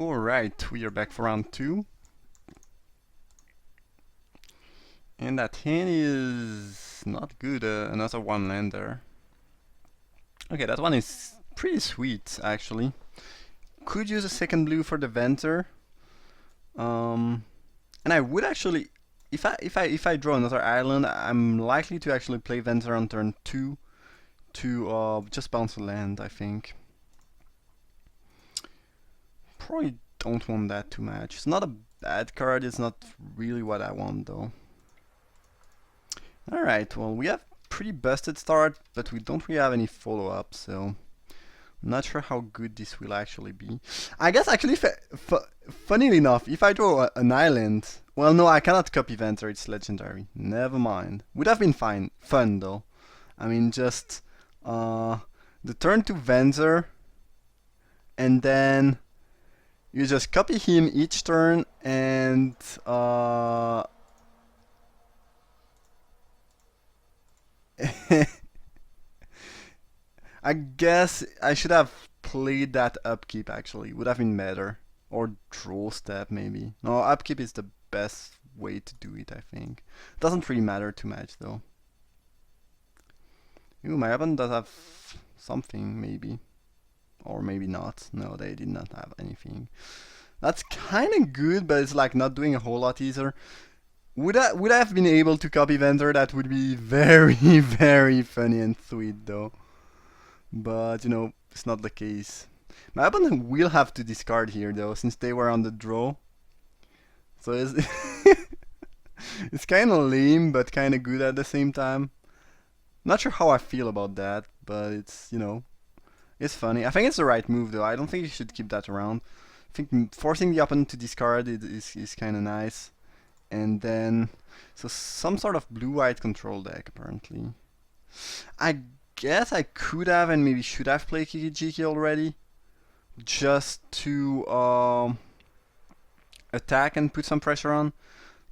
Alright, we are back for round 2. And that hand is not good, another one lander. Okay, that one is pretty sweet actually. Could use a second blue for the Venter. And I would actually, if I draw another island, I'm likely to actually play Venter on turn 2 to just bounce a land, I think. Probably don't want that too much. It's not a bad card, it's not really what I want though. Alright, well, we have pretty busted start, but we don't really have any follow-up, so I'm not sure how good this will actually be. I guess actually, funnily enough, if I draw an island, well, no, I cannot copy Venter, it's legendary. Never mind. Would have been fun though. I mean, just the turn to Venter, and then you just copy him each turn, and I guess I should have played that upkeep actually. Would have been better. Or draw step maybe. No, upkeep is the best way to do it, I think. Doesn't really matter too much though. Ooh, my opponent does have something maybe. Or maybe not. No, they did not have anything. That's kinda good, but it's like not doing a whole lot either. Would I have been able to copy Venter? That would be very, very funny and sweet though. But, you know, it's not the case. My opponent will have to discard here though, since they were on the draw. So it's, it's kinda lame, but kinda good at the same time. Not sure how I feel about that, but it's, you know, it's funny. I think it's the right move though. I don't think you should keep that around. I think forcing the opponent to discard is kinda nice. And then, so some sort of blue-white control deck apparently. I guess I could have and maybe should have played kiki-jiki already, just to attack and put some pressure on.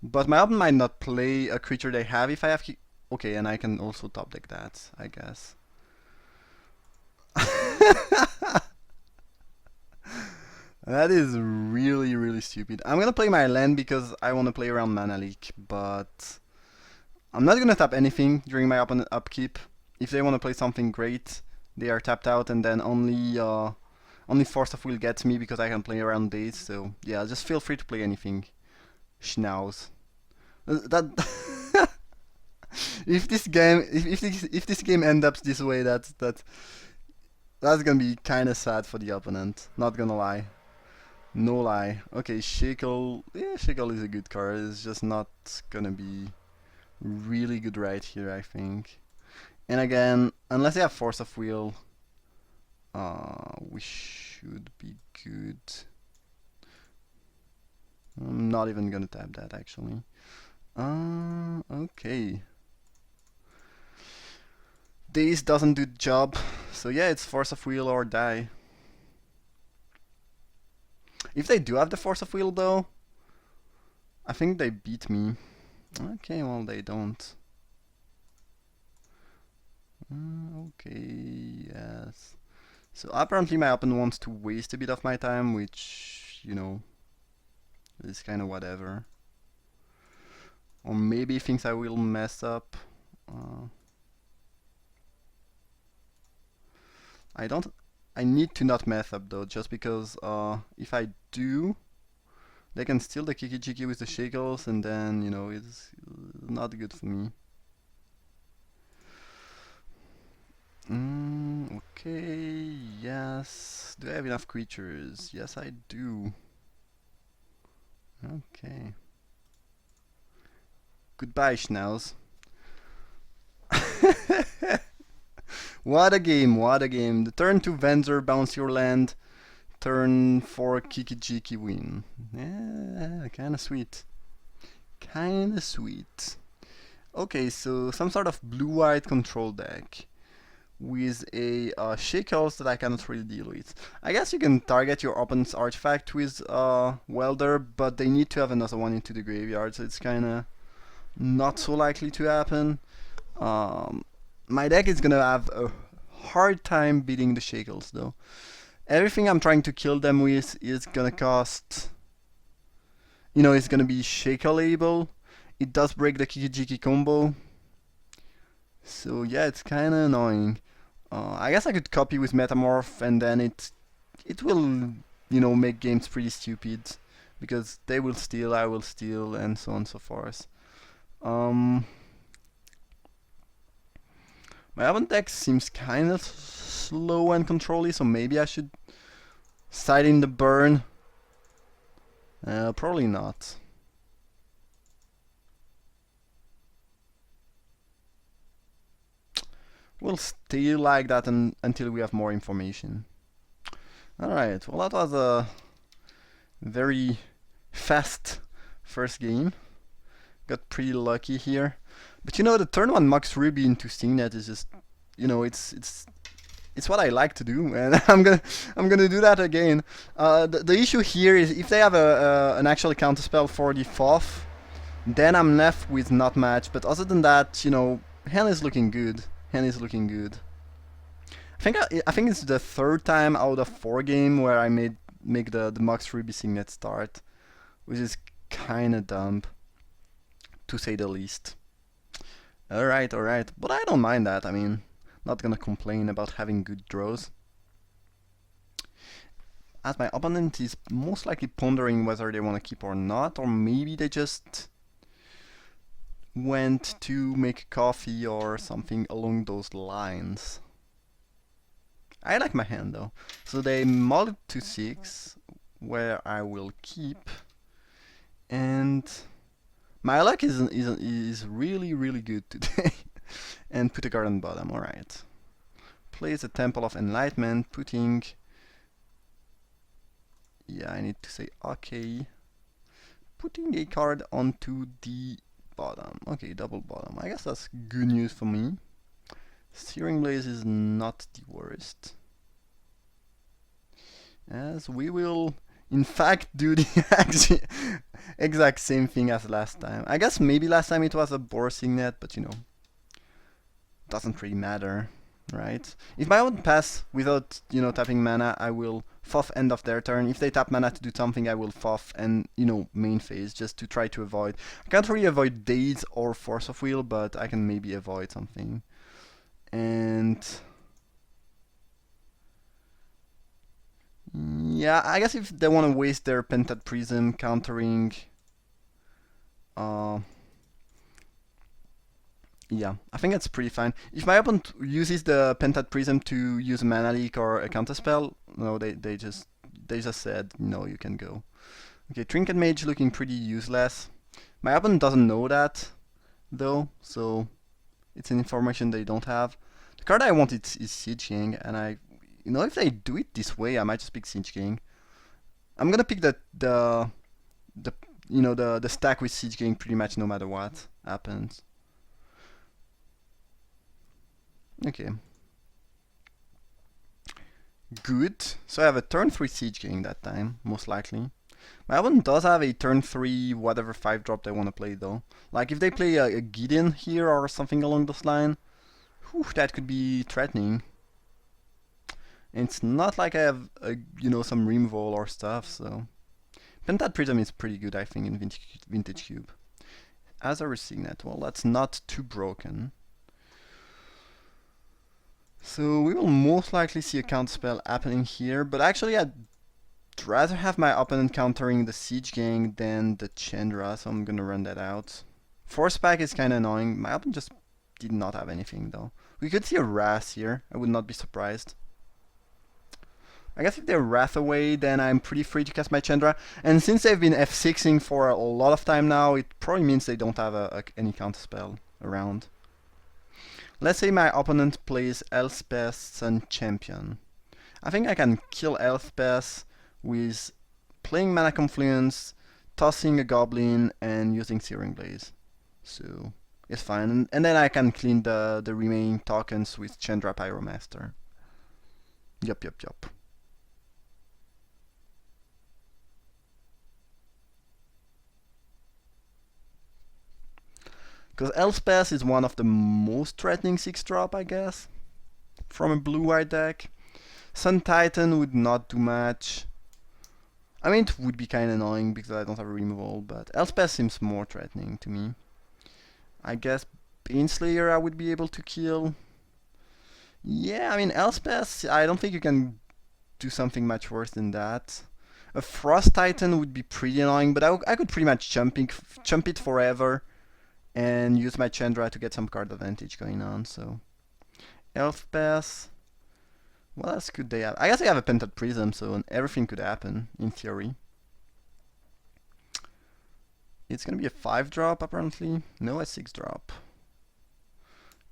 But my opponent might not play a creature they have if I have okay, and I can also top deck that, I guess. That is really, really stupid. I'm gonna play my land because I want to play around Mana Leak, but I'm not gonna tap anything during my opponent upkeep. If they want to play something great, they are tapped out, and then only Force of Will gets me because I can play around days. So yeah, just feel free to play anything. Schnauz. That if this game ends up this way, that's gonna be kind of sad for the opponent. Not gonna lie. No lie. Okay, Shackle. Yeah, Shackle is a good card. It's just not gonna be really good right here, I think. And again, unless they have Force of Will, we should be good. I'm not even gonna tap that actually. Okay. Daze doesn't do the job, so yeah, it's Force of Will or die. If they do have the Force of Will though, I think they beat me. Okay, well they don't. Okay, yes. So apparently my opponent wants to waste a bit of my time, which, you know, is kind of whatever. Or maybe thinks I will mess up. I need to not mess up though, just because if I do, they can steal the kiki-jiki with the Shackles, and then, you know, it's not good for me. Okay, yes. Do I have enough creatures? Yes, I do. Okay. Goodbye, Schnauz. What a game, what a game. The turn 2 Venter, bounce your land. Turn 4 kiki-jiki win. Yeah, kinda sweet. Kinda sweet. Okay, so some sort of blue-white control deck with a Shackles that I cannot really deal with. I guess you can target your opponent's artifact with Welder, but they need to have another one into the graveyard, so it's kinda not so likely to happen. My deck is gonna have a hard time beating the Shackles though. everything I'm trying to kill them with is gonna cost, you know, it's gonna be Shaker label. It does break the kiki-jiki combo. So yeah, it's kinda annoying. I guess I could copy with Metamorph and then it will, you know, make games pretty stupid. Because they will steal, I will steal, and so on and so forth. My Avant deck seems kind of slow and controlly, so maybe I should side in the burn. Probably not. We'll stay like that until we have more information. Alright, well that was a very fast first game. Got pretty lucky here. But you know, the turn 1 Mox Ruby into Singnet is just, you know, it's what I like to do, and I'm gonna do that again. The issue here is if they have an actual counterspell for the fourth, then I'm left with not much. But other than that, you know, hand is looking good. Hand is looking good. I think it's the third time out of 4 game where I make the Mox Ruby Signet start, which is kinda dumb, to say the least. Alright, but I don't mind that. I mean, not gonna complain about having good draws. As my opponent is most likely pondering whether they want to keep or not, or maybe they just went to make coffee or something along those lines. I like my hand though. So they modded to 6, where I will keep, and my luck is really good today. And put a card on the bottom, alright. Plays a Temple of Enlightenment, putting... Yeah, I need to say okay. Putting a card onto the bottom. Okay, double bottom. I guess that's good news for me. Searing Blaze is not the worst. As we will, in fact, do the exact same thing as last time. I guess maybe last time it was a Boar Signet, but you know, doesn't really matter, right? If my opponent pass without, you know, tapping mana, I will foff end of their turn. If they tap mana to do something, I will foff and, you know, main phase, just to try to avoid. I can't really avoid Daze or Force of Will, but I can maybe avoid something. And... yeah, I guess if they want to waste their Pentad Prism countering... yeah, I think that's pretty fine. If my opponent uses the Pentad Prism to use a mana leak or a counterspell, no, they just said, no, you can go. Okay, Trinket Mage looking pretty useless. My opponent doesn't know that, though, so it's an information they don't have. The card I want is Siege King, and you know, if they do it this way, I might just pick Siege King. I'm gonna pick the stack with Siege King pretty much no matter what happens. Okay. Good. So I have a turn 3 Siege King that time, most likely. My opponent does have a turn 3 whatever 5-drop they want to play though. Like if they play a Gideon here or something along those lines, that could be threatening. And it's not like I have some removal or stuff, so... Pentad Prism is pretty good, I think, in Vintage Cube. Azure Signet, well, that's not too broken. So we will most likely see a counterspell happening here, but actually I'd rather have my opponent countering the Siege Gang than the Chandra, so I'm gonna run that out. Force Pack is kinda annoying. My opponent just did not have anything though. We could see a Wrath here, I would not be surprised. I guess if they Wrath away, then I'm pretty free to cast my Chandra. And since they've been F6ing for a lot of time now, it probably means they don't have any counterspell around. Let's say my opponent plays Elspeth Sun Champion. I think I can kill Elspeth with playing Mana Confluence, tossing a Goblin, and using Searing Blaze. So it's fine. And then I can clean the remaining tokens with Chandra Pyromaster. Yup. Because Elspeth is one of the most threatening 6-drop, I guess, from a blue-white deck. Sun Titan would not do much. I mean, it would be kind of annoying because I don't have a removal, but Elspeth seems more threatening to me. I guess Baneslayer I would be able to kill. Yeah, I mean, Elspeth, I don't think you can do something much worse than that. A Frost Titan would be pretty annoying, but I could pretty much jump it forever and use my Chandra to get some card advantage going on, so... Elspeth... What else could they have? I guess they have a Pented Prism, so everything could happen, in theory. It's gonna be a 5-drop, apparently. No, a 6-drop.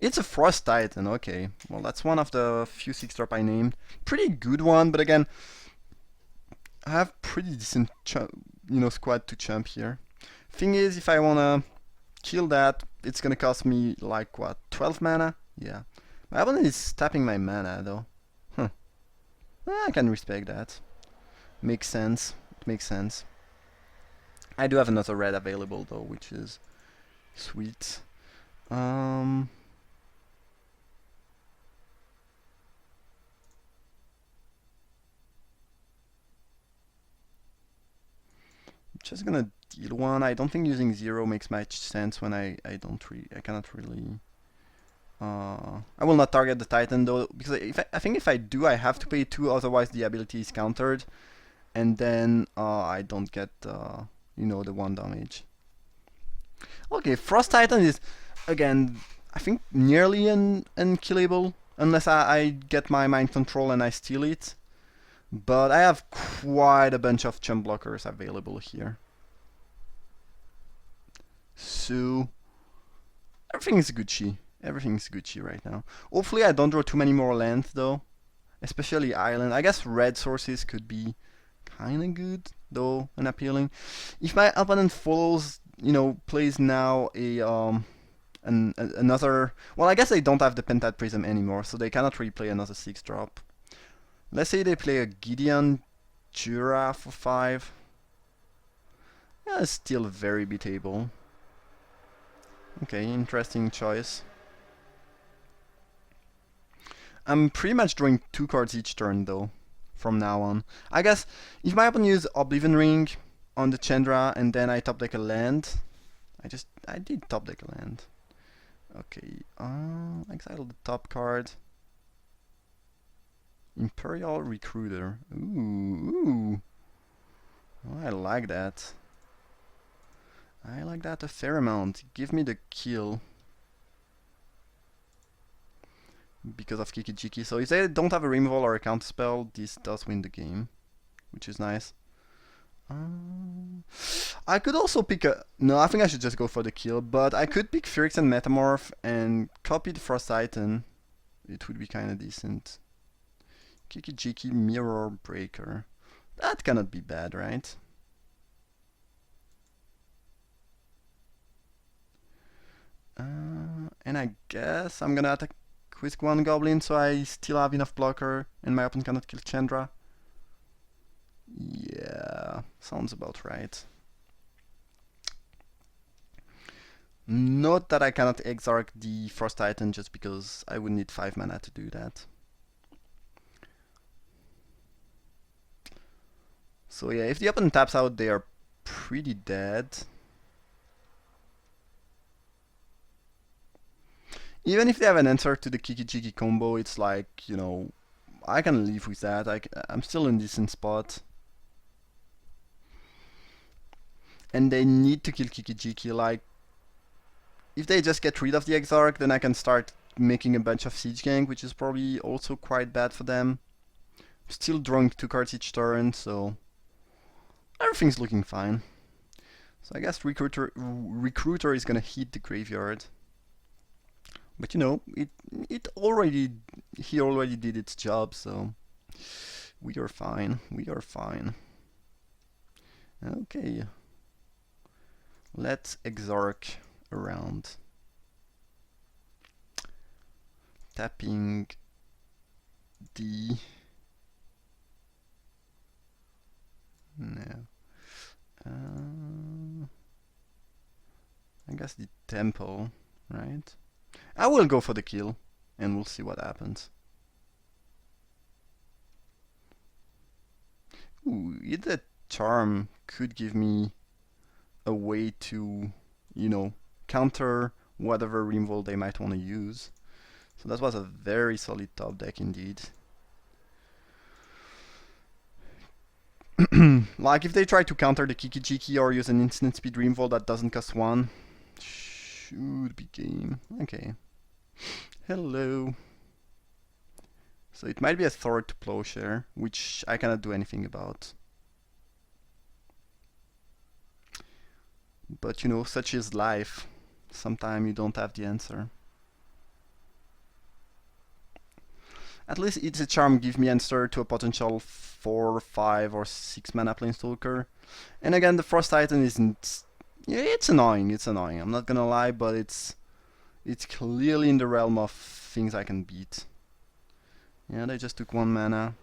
It's a Frost Titan, okay. Well, that's one of the few 6-drop I named. Pretty good one, but again, I have pretty decent squad to chump here. Thing is, if I wanna kill that, it's gonna cost me like what, 12 mana? Yeah. My opponent is tapping my mana though. Huh. I can respect that. Makes sense. It makes sense. I do have another red available though, which is sweet. Just gonna deal one. I don't think using 0 makes much sense when I cannot really. I will not target the Titan though, because I think if I do, I have to pay 2, otherwise the ability is countered, and then I don't get the 1 damage. Okay, Frost Titan is again, I think nearly unkillable unless I get my mind control and I steal it. But I have quite a bunch of chump blockers available here. So everything is Gucci. Everything's Gucci right now. Hopefully I don't draw too many more lands though. Especially island. I guess red sources could be kinda good though and appealing. If my opponent follows, plays now another, well, I guess they don't have the Pentat Prism anymore, so they cannot really play another 6-drop. Let's say they play a Gideon Jura for 5. Yeah, it's still very beatable. Okay, interesting choice. I'm pretty much drawing 2 cards each turn though, from now on. I guess if my opponent uses Oblivion Ring on the Chandra and then I top deck a land, I did top deck a land. Okay, exile the top card. Imperial Recruiter. Ooh. Oh, I like that. I like that a fair amount. Give me the kill. Because of kiki-jiki. So if they don't have a removal or a counter spell, this does win the game. Which is nice. I could also pick a... No, I think I should just go for the kill. But I could pick Phyrexian Metamorph and copy the Frost Titan. It would be kinda decent. Kiki-jiki Mirror Breaker. That cannot be bad, right? And I guess I'm gonna attack with 1 Goblin so I still have enough blocker and my opponent cannot kill Chandra. Yeah, sounds about right. Note that I cannot Exarch the Frost Titan just because I would need 5 mana to do that. So yeah, if the opponent taps out, they are pretty dead. Even if they have an answer to the kiki-jiki combo, it's like, I can live with that. I'm still in a decent spot. And they need to kill kiki-jiki. Like, if they just get rid of the Exarch, then I can start making a bunch of Siege Gang, which is probably also quite bad for them. Still drawing 2 cards each turn, so everything's looking fine. So I guess Recruiter is gonna hit the graveyard. But he already did its job, so we are fine. We are fine. Okay. Let's Exarch around. Tapping D. No. I guess the tempo, right? I will go for the kill, and we'll see what happens. Ooh, either charm could give me a way to, you know, counter whatever removal they might want to use. So that was a very solid top deck indeed. Like if they try to counter the kiki-jiki or use an instant speed removal that doesn't cost 1, should be game. Okay. Hello. So it might be a Thord to Plowshare, which I cannot do anything about. But you know, such is life. Sometimes you don't have the answer. At least it's a charm give me answer to a potential 4, 5 or 6 mana planeswalker. And again, the Frost Titan isn't... Yeah, it's annoying, I'm not gonna lie, but it's clearly in the realm of things I can beat. Yeah, they just took 1 mana.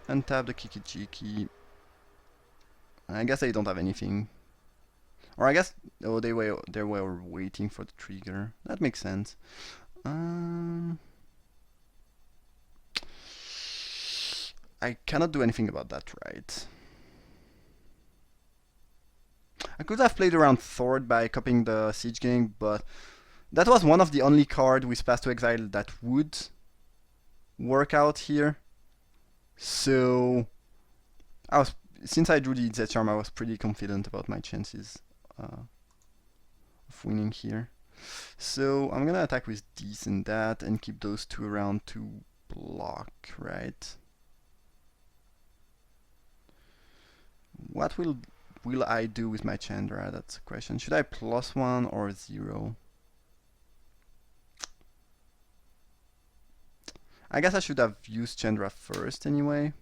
Untap the kiki-jiki. I guess they don't have anything. Or I guess... Oh, they were waiting for the trigger. That makes sense. I cannot do anything about that, right? I could have played around Thord by copying the Siege Gang, but that was one of the only cards with Pass to Exile that would work out here. So since I drew the Z Charm, I was pretty confident about my chances of winning here. So I'm gonna attack with this and that and keep those two around to block, right? What will I do with my Chandra? That's the question. Should I +1 or 0? I guess I should have used Chandra first anyway.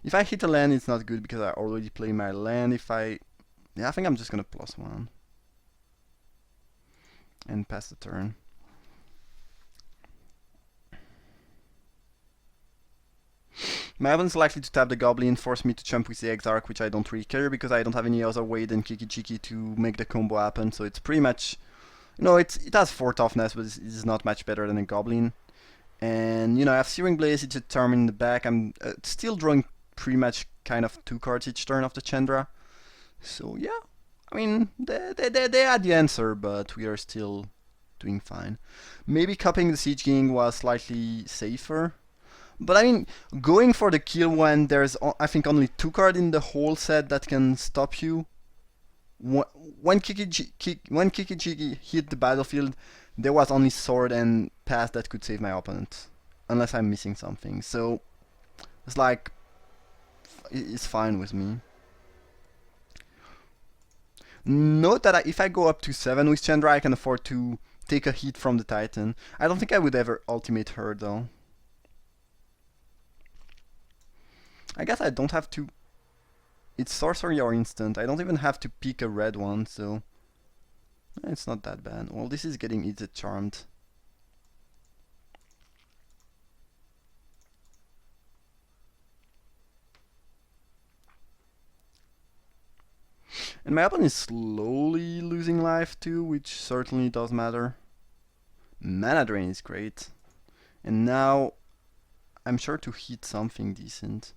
If I hit a land, it's not good because I already play my land. Yeah, I think I'm just gonna +1 and pass the turn. My opponent's likely to tap the Goblin, force me to jump with the Exarch, which I don't really care because I don't have any other way than kiki-jiki to make the combo happen. So it's pretty much, you know, it has 4 toughness, but it's not much better than a Goblin. And you know, I have Searing Blaze, it's a charm in the back. I'm still drawing pretty much kind of 2 cards each turn of the Chandra. So yeah, I mean, they had the answer, but we are still doing fine. Maybe copying the Siege Gang was slightly safer. But I mean, going for the kill when there's, I think, only 2 cards in the whole set that can stop you. When kiki-jiki hit the battlefield, there was only Sword and Pass that could save my opponent. Unless I'm missing something. So, it's like, it's fine with me. Note that if I go up to 7 with Chandra, I can afford to take a hit from the Titan. I don't think I would ever ultimate her though. I guess I don't have to... It's sorcery or instant. I don't even have to pick a red one, so... It's not that bad. Well, this is getting easy charmed. And my opponent is slowly losing life too, which certainly does matter. Mana drain is great. And now I'm sure to hit something decent.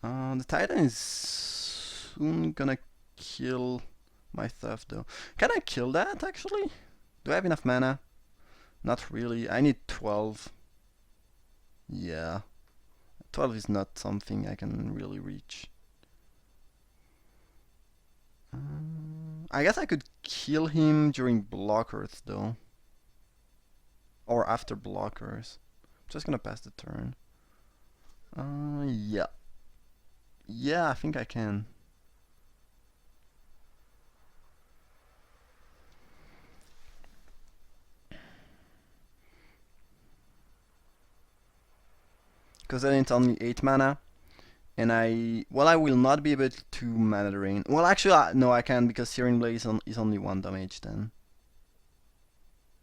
The Titan is soon gonna kill my stuff though. Can I kill that actually? Do I have enough mana? Not really. I need 12. Yeah. 12 is not something I can really reach. I guess I could kill him during blockers though. Or after blockers. Just gonna pass the turn. Yeah. Yeah, I think I can. Because then it's only 8 mana. And I will not be able to mana drain. Well, actually, no, I can because Searing Blaze is only 1 damage then.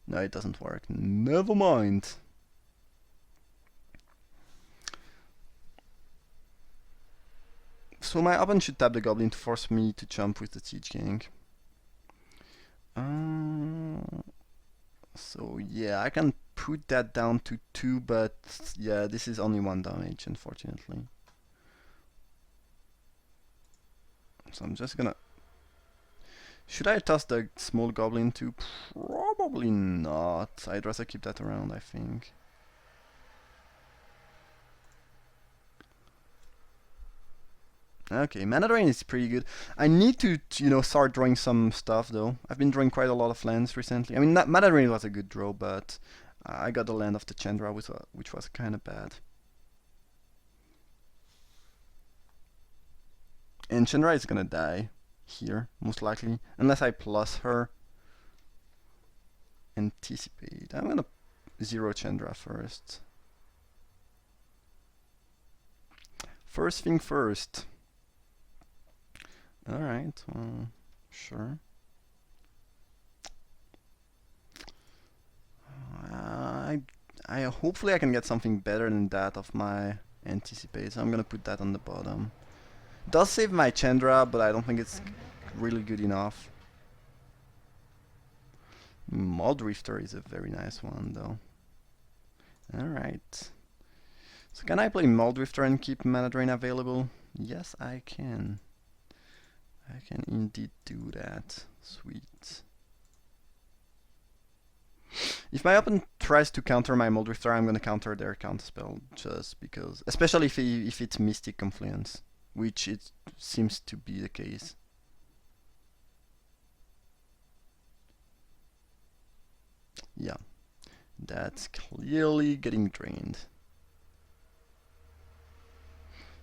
No, it doesn't work. Never mind. So my opponent should tap the Goblin to force me to jump with the Siege Gang. So yeah, I can put that down to 2, but yeah, this is only 1 damage, unfortunately. So I'm just gonna... Should I toss the small goblin too? Probably not. I'd rather keep that around, I think. Okay, Mana Drain is pretty good. I need to, start drawing some stuff though. I've been drawing quite a lot of lands recently. I mean, Mana Drain was a good draw, but I got the land of the Chandra, which was kind of bad. And Chandra is gonna die here, most likely, unless I plus her. Anticipate. I'm gonna 0 Chandra first. First thing first. Alright, sure. I hopefully I can get something better than that of my Anticipate, so I'm gonna put that on the bottom. Does save my Chandra, but I don't think it's really good enough. Muldrifter is a very nice one though. Alright. So can I play Muldrifter and keep Mana Drain available? Yes, I can. I can indeed do that. Sweet. If my opponent tries to counter my Muldrifter, I'm gonna counter their counterspell just because, especially if it's Mystic Confluence, which it seems to be the case. Yeah, that's clearly getting drained.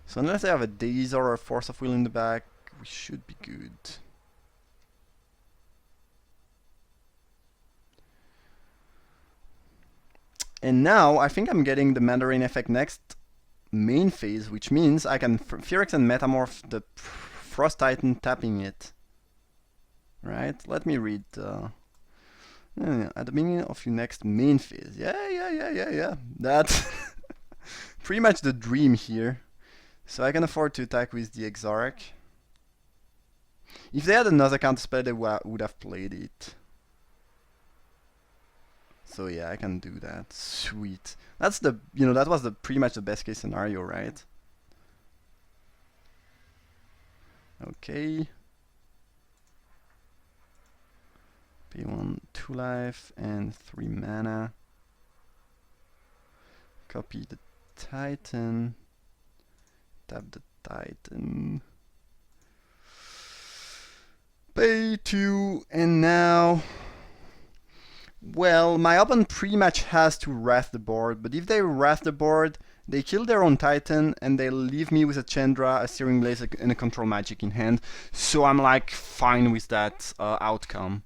So unless I have a Daze or a Force of Will in the back, we should be good. And now I think I'm getting the Mandarin effect next main phase, which means I can Phyrex and Metamorph the Frost Titan, tapping it. Right? Let me read. At the beginning of your next main phase. Yeah. That's pretty much the dream here. So I can afford to attack with the Exarch. If they had another counterspell, they would have played it. So yeah, I can do that. Sweet. That's the, that was the pretty much the best case scenario, right? Okay. Pay 1, 2 life and 3 mana. Copy the Titan. Tap the Titan. Pay 2, and now... Well, my opponent pretty much has to wrath the board, but if they wrath the board, they kill their own Titan, and they leave me with a Chandra, a Searing Blaze, and a Control Magic in hand, so I'm like fine with that outcome.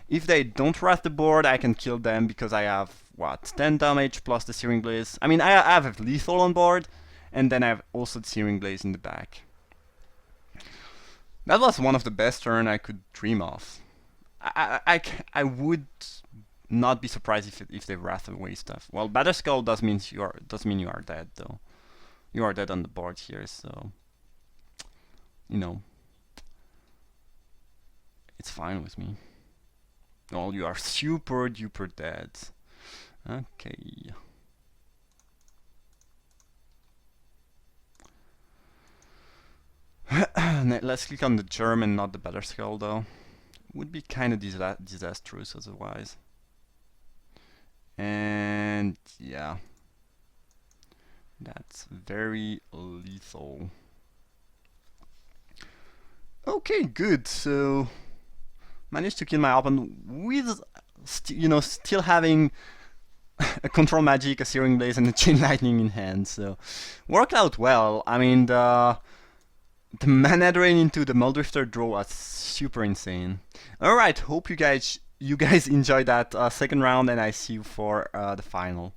If they don't wrath the board, I can kill them because I have, what, 10 damage plus the Searing Blaze. I mean, I have a lethal on board, and then I have also the Searing Blaze in the back. That was one of the best turns I could dream of. I would not be surprised if they wrath away stuff. Well, Batterskull does mean you are dead though. You are dead on the board here, so it's fine with me. Well, you are super duper dead. Okay. Let's click on the germ and not the Batterskull though. Would be kind of disastrous otherwise. And yeah, that's very lethal. Okay, good. So managed to kill my opponent with, still having a Control Magic, a Searing Blaze, and a Chain Lightning in hand. So worked out well. I mean, the Mana Drain into the Muldrifter draw was super insane. Alright, hope you guys enjoyed that second round, and I see you for the final.